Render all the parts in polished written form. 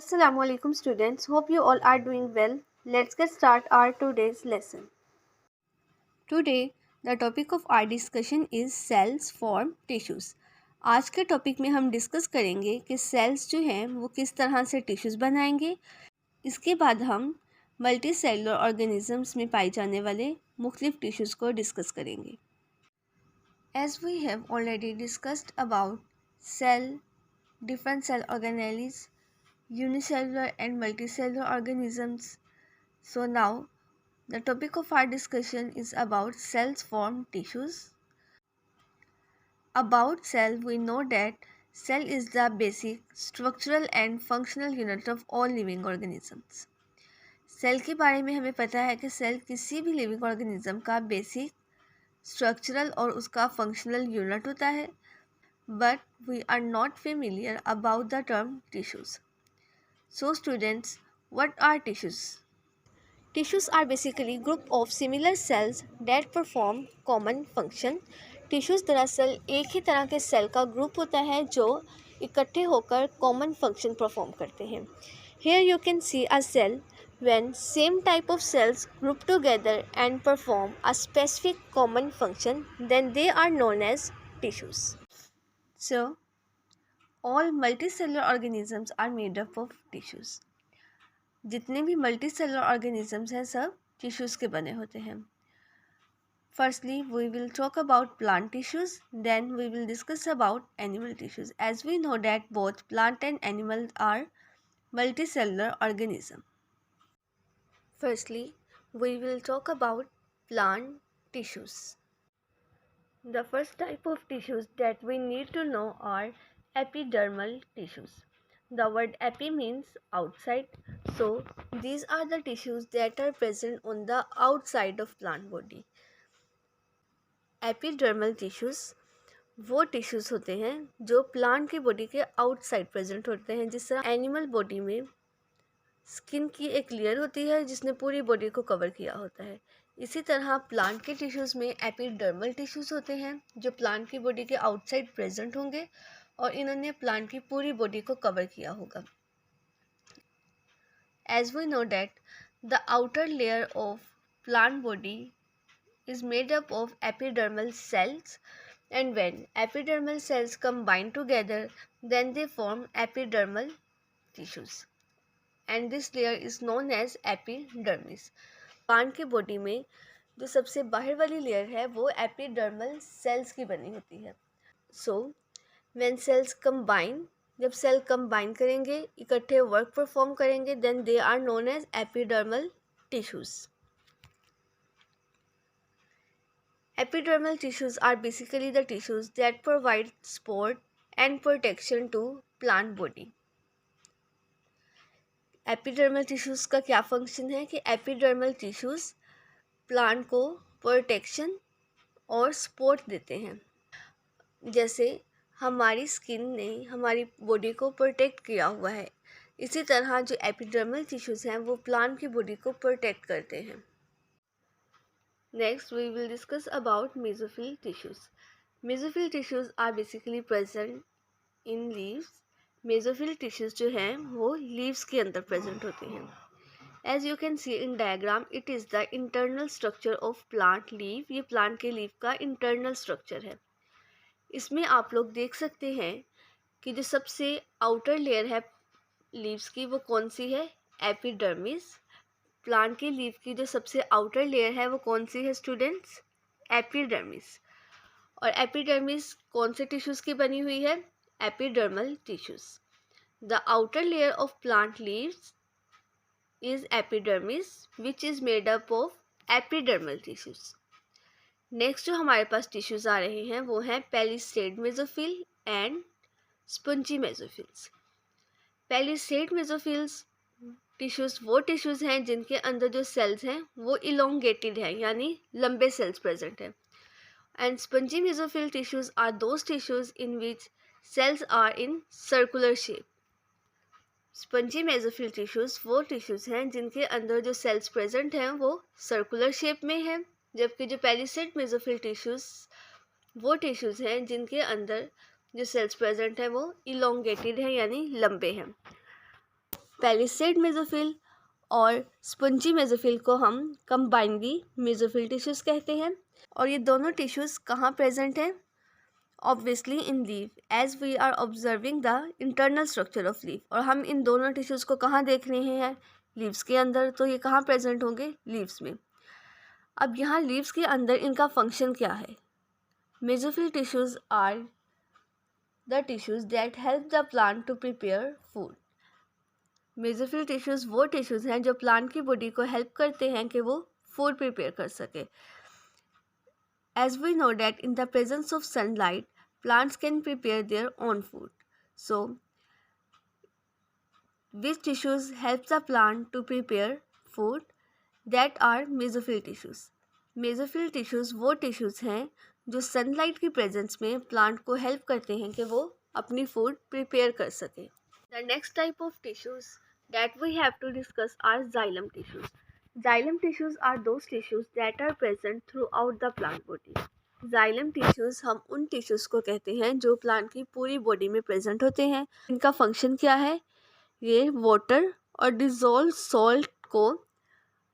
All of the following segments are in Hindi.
Assalamualaikum students, hope you all are doing well. Let's get start our today's lesson. Today the topic of our discussion is cells form tissues. आज के टॉपिक में हम डिस्कस करेंगे कि सेल्स जो हैं वो किस तरह से टिश्यूज़ बनाएंगे। इसके बाद हम मल्टी सेलुलर ऑर्गेनिजम्स में पाए जाने वाले मुख्तलिफ टिश्यूज़ को डिस्कस करेंगे। As we have already discussed about cell, different cell organelles, unicellular and multicellular organisms. So now the topic of our discussion is about cells form tissues. About cell we know that cell is the basic structural and functional unit of all living organisms. Cell के बारे में हमें पता है कि सेल किसी भी लिविंग ऑर्गेनिज्म का बेसिक स्ट्रक्चरल और उसका फंक्शनल यूनिट होता है, but we are not familiar about the term tissues. So students, what are tissues? Tissues are basically group of similar cells that perform common function. Tissues दरअसल एक ही तरह के सेल का ग्रुप होता है जो इकट्ठे होकर कॉमन फंक्शन परफॉर्म करते हैं. Here you can see a cell when same type of cells group together and perform a specific common function, then they are known as tissues. So all multicellular organisms are made up of tissues. जितने भी मल्टी सेलुलर ऑर्गेनिजम्स हैं सब टिश्यूज़ के बने होते हैं. Firstly we will talk about plant tissues, then we will discuss about animal tissues. As we know that both plant and animal are multi cellular organism. Firstly we will talk about plant tissues. The first type of tissues that we need to know are epidermal tissues. The word epi means outside, so these are the tissues that are present on the outside of plant body. Epidermal tissues वो टिश्यूज़ होते हैं जो प्लांट की बॉडी के आउटसाइड प्रेजेंट होते हैं. जिस तरह एनिमल बॉडी में स्किन की एक लेयर होती है जिसने पूरी बॉडी को कवर किया होता है, इसी तरह प्लांट के टिश्यूज़ में एपिडर्मल टिश्यूज़ होते हैं जो प्लांट की बॉडी के आउटसाइड प्रेजेंट होंगे और इन्होंने प्लांट की पूरी बॉडी को कवर किया होगा. As we know that the outer layer of plant body is made up of epidermal cells, and when epidermal cells combine together then they form epidermal tissues, and this layer is known as epidermis. Plant की बॉडी में जो सबसे बाहर वाली लेयर है वो एपिडर्मल सेल्स की बनी होती है. सो व्हेन सेल्स कंबाइन, जब सेल कंबाइन करेंगे, इकट्ठे वर्क परफॉर्म करेंगे, then they are known as epidermal tissues. Epidermal tissues are basically the tissues that provide support and protection to plant body. Epidermal tissues का क्या फंक्शन है कि एपिडर्मल टिश्यूज़ प्लांट को प्रोटेक्शन और सपोर्ट देते हैं. जैसे हमारी स्किन ने हमारी बॉडी को प्रोटेक्ट किया हुआ है, इसी तरह जो एपिडर्मल टिश्यूज़ हैं वो प्लांट की बॉडी को प्रोटेक्ट करते हैं. Next we will discuss about mesophyll tissues. Mesophyll tissues are basically present in leaves. Mesophyll tissues जो हैं वो लीव्स के अंदर प्रेजेंट होते हैं. As you can see in diagram, it is the internal structure of plant leaf. ये प्लांट के लीव का इंटरनल स्ट्रक्चर है. इसमें आप लोग देख सकते हैं कि जो सबसे आउटर लेयर है लीव्स की वो कौन सी है? एपिडर्मिस. प्लांट की लीव की जो सबसे आउटर लेयर है वो कौन सी है स्टूडेंट्स? एपिडर्मिस. और एपिडर्मिस कौन से टिश्यूज़ की बनी हुई है? Epidermal tissues. The outer layer of plant leaves is epidermis which is made up of epidermal tissues. Next जो हमारे पास टिश्यूज़ आ रहे हैं वो हैं palisade mesophyll and spongy mesophylls. Palisade mesophylls tissues वो टिश्यूज़ हैं जिनके अंदर जो सेल्स हैं वो इलोंगेटेड हैं, यानी लंबे सेल्स प्रेजेंट हैं. And spongy mesophyll tissues are those tissues in which cells are in circular shape. Spongy mesophyll tissues वो टिश्यूज़ हैं जिनके अंदर जो सेल्स प्रेजेंट हैं वो सर्कुलर शेप में हैं, जबकि जो पेलिसेड मेसोफिल टिश्यूज़ वो टिश्यूज़ हैं जिनके अंदर जो सेल्स प्रेजेंट हैं वो इलोंगेटेड हैं यानी लंबे हैं. पैलिसेड मेसोफिल और स्पंजी मेसोफिल को हम कंबाइनली मेसोफिल टिश्यूज़ कहते हैं। और ये दोनों टिश्यूज़ कहाँ प्रेजेंट हैं? Obviously in leaf, as we are observing the internal structure of leaf. और हम इन दोनों टिश्यूज़ को कहाँ देख रहे हैं? लीव्स के अंदर। तो ये कहाँ प्रेजेंट होंगे? लीव्स में। अब यहाँ लीव्स के अंदर इनका फंक्शन क्या है? Mesophyll tissues are the tissues that help the plant to prepare food. Mesophyll tissues वो टिश्यूज़ हैं जो प्लांट की बॉडी को हेल्प करते हैं कि वो फूड प्रिपेयर कर सके। As we know that in the presence of sunlight, plants can prepare their own food. So, which tissues help the plant to prepare food? That are mesophyll tissues. Mesophyll tissues वो tissues हैं जो sunlight की presence में plant को help करते हैं कि वो अपनी food prepare कर सके। The next type of tissues that we have to discuss are xylem tissues. Xylem tissues are those tissues that are present throughout the plant body. Xylem tissues हम उन टिश्यूज़ को कहते हैं जो प्लांट की पूरी बॉडी में प्रेजेंट होते हैं। इनका फंक्शन क्या है? ये वाटर और डिज़ोल्व सॉल्ट को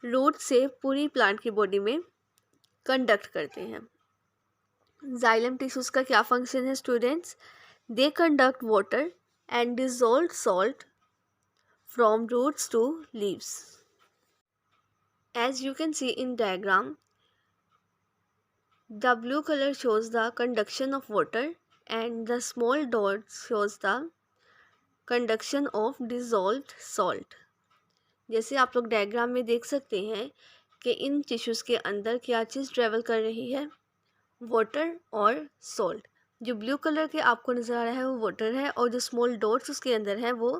रूट से पूरी प्लांट की बॉडी में कंडक्ट करते हैं। जाइलम टिश्यूज़ का क्या फंक्शन है students? They conduct water and dissolve salt from roots to leaves. As you can see in diagram, the blue color shows the conduction of water and the small dot shows the conduction of dissolved salt. जैसे आप लोग डायग्राम में देख सकते हैं कि इन टिश्यूज़ के अंदर क्या चीज़ ट्रेवल कर रही है? वाटर और सॉल्ट। जो ब्लू कलर के आपको नज़र आ रहा है वो वाटर है और जो स्मॉल डॉट्स उसके अंदर हैं वो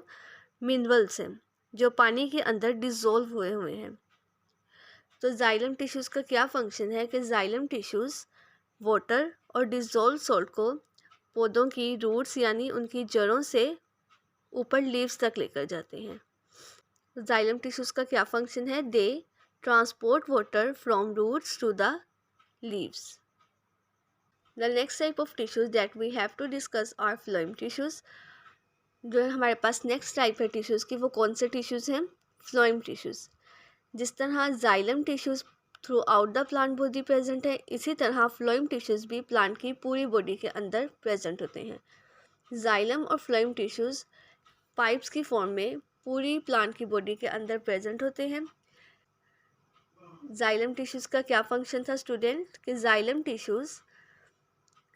मिनरल्स हैं जो पानी के अंदर डिज़ोल्व हुए हैं। तो जाइलम टिश्यूज़ का क्या फंक्शन है कि जाइलम टिश्यूज़ वाटर और डिज़ोल्व सॉल्ट को पौधों की रूट्स यानी उनकी जड़ों से ऊपर लीव्स तक लेकर जाते हैं। जाइलम टिश्यूज़ का क्या फंक्शन है? They transport water from roots to the leaves. The next type of tissues that we have to discuss are phloem tissues. जो हमारे पास नेक्स्ट टाइप है टिश्यूज़ की वो कौन से टिश्यूज़ हैं? Phloem tissues. जिस तरह xylem tissues throughout the plant body present है, इसी तरह फ्लोएम टिश्यूज़ भी प्लांट की पूरी बॉडी के अंदर प्रेजेंट होते हैं। जाइलम और फ्लोएम टिश्यूज़ पाइप्स की फॉर्म में पूरी प्लांट की बॉडी के अंदर प्रेजेंट होते हैं। जाइलम टिश्यूज़ का क्या फंक्शन था स्टूडेंट? कि जाइलम टिश्यूज़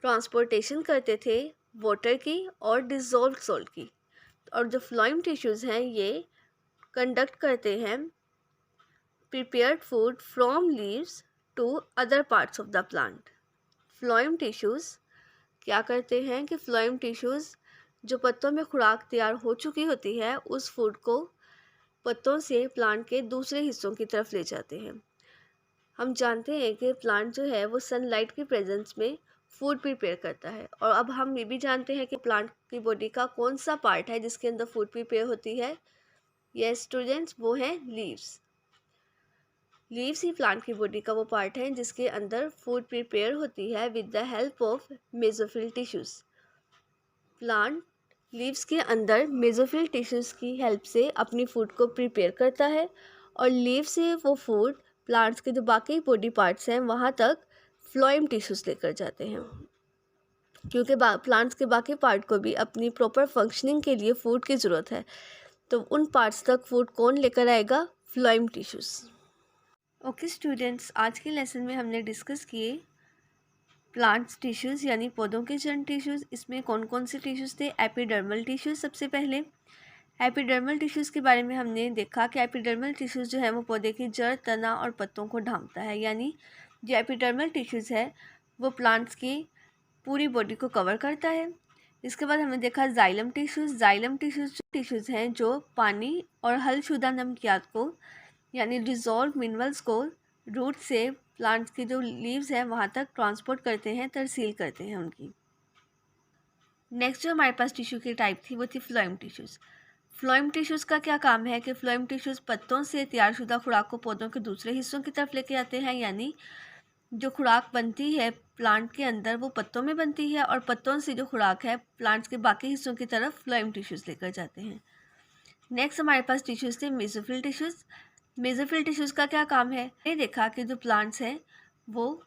ट्रांसपोर्टेशन करते थे वाटर की और डिज़ोल्व सॉल्ट की, और जो फ्लोएम टिश्यूज़ हैं ये कंडक्ट करते हैं prepared food from leaves to other parts of the plant. Phloem tissues क्या करते हैं कि फ्लोएम टिश्यूज़ जो पत्तों में खुराक तैयार हो चुकी होती है उस फूड को पत्तों से प्लांट के दूसरे हिस्सों की तरफ ले जाते हैं। हम जानते हैं कि प्लांट जो है वो सनलाइट की प्रेजेंस में फूड प्रिपेयर करता है, और अब हम ये भी जानते हैं कि प्लांट की बॉडी का कौन सा पार्ट है जिसके अंदर फूड प्रिपेयर होती है। यस स्टूडेंट्स, वो है लीव्स। लीव्स ही प्लांट की बॉडी का वो पार्ट है जिसके अंदर फूड प्रिपेयर होती है with the help of mesophyll tissues. Plant leaves के अंदर मेसोफिल टिश्यूज़ की हेल्प से अपनी फूड को प्रिपेयर करता है, और लीव से वो फूड प्लांट्स के जो बाकी बॉडी पार्ट्स हैं वहाँ तक फ्लोएम टिश्यूज़ लेकर जाते हैं, क्योंकि प्लांट्स के बाकी पार्ट को भी अपनी प्रॉपर फंक्शनिंग के लिए फूड की ज़रूरत है। तो उन पार्ट्स तक फूड कौन लेकर आएगा? Phloem tissues. ओके स्टूडेंट्स, आज के लेसन में हमने डिस्कस किए प्लांट्स टिश्यूज़ यानी पौधों के जड़ टिश्यूज़। इसमें कौन कौन से टिश्यूज़ थे? Epidermal tissues. सबसे पहले एपिडर्मल टिश्यूज़ के बारे में हमने देखा कि एपिडर्मल टिश्यूज़ जो है वो पौधे की जड़, तना और पत्तों को ढांकता है, यानी जो एपिडर्मल टिश्यूज़ है वो प्लांट्स की पूरी बॉडी को कवर करता है। इसके बाद हमने देखा जाइलम टिश्यूज़। जाइलम टिश्यूज़ हैं जो पानी और हलशुदा नमकियात को यानी डिज़ोल्व मिनरल्स को रूट से प्लांट्स की जो लीव्स हैं वहाँ तक ट्रांसपोर्ट करते हैं, तरसील करते हैं उनकी। नेक्स्ट जो हमारे पास टिश्यू की टाइप थी वो थी फ्लोएम टिश्यूज़। फ्लोएम टिश्यूज़ का क्या काम है कि फ्लोएम टिश्यूज़ पत्तों से तैयारशुदा खुराक को पौधों के दूसरे हिस्सों की तरफ लेके आते हैं, यानी जो खुराक बनती है प्लांट के अंदर वो पत्तों में बनती है, और पत्तों से जो खुराक है प्लांट्स के बाकी हिस्सों की तरफ फ्लोएम टिश्यूज़ लेकर जाते हैं। नेक्स्ट हमारे पास टिश्यूज़ थे मेसोफिल टिश्यूज़। मेसोफिल टिश्यूज़ का क्या काम है? ये देखा कि जो प्लांट्स हैं वो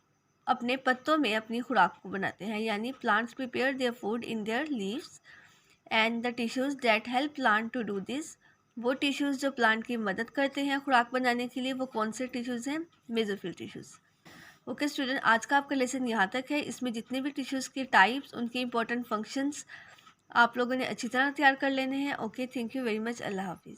अपने पत्तों में अपनी खुराक को बनाते हैं, यानी plants prepare their food in their leaves and the tissues that help plant to do this. वो टिश्यूज़ जो प्लांट की मदद करते हैं खुराक बनाने के लिए, वो कौन से टिश्यूज़ हैं? Mesophyll tissues. ओके स्टूडेंट, आज का आपका लेसन यहाँ तक है। इसमें जितने भी टिश्यूज़ के टाइप्स, उनके इंपॉर्टेंट फंक्शंस आप लोगों ने अच्छी तरह तैयार कर लेने हैं। Okay, thank you very much. अल्लाह हाफिज़।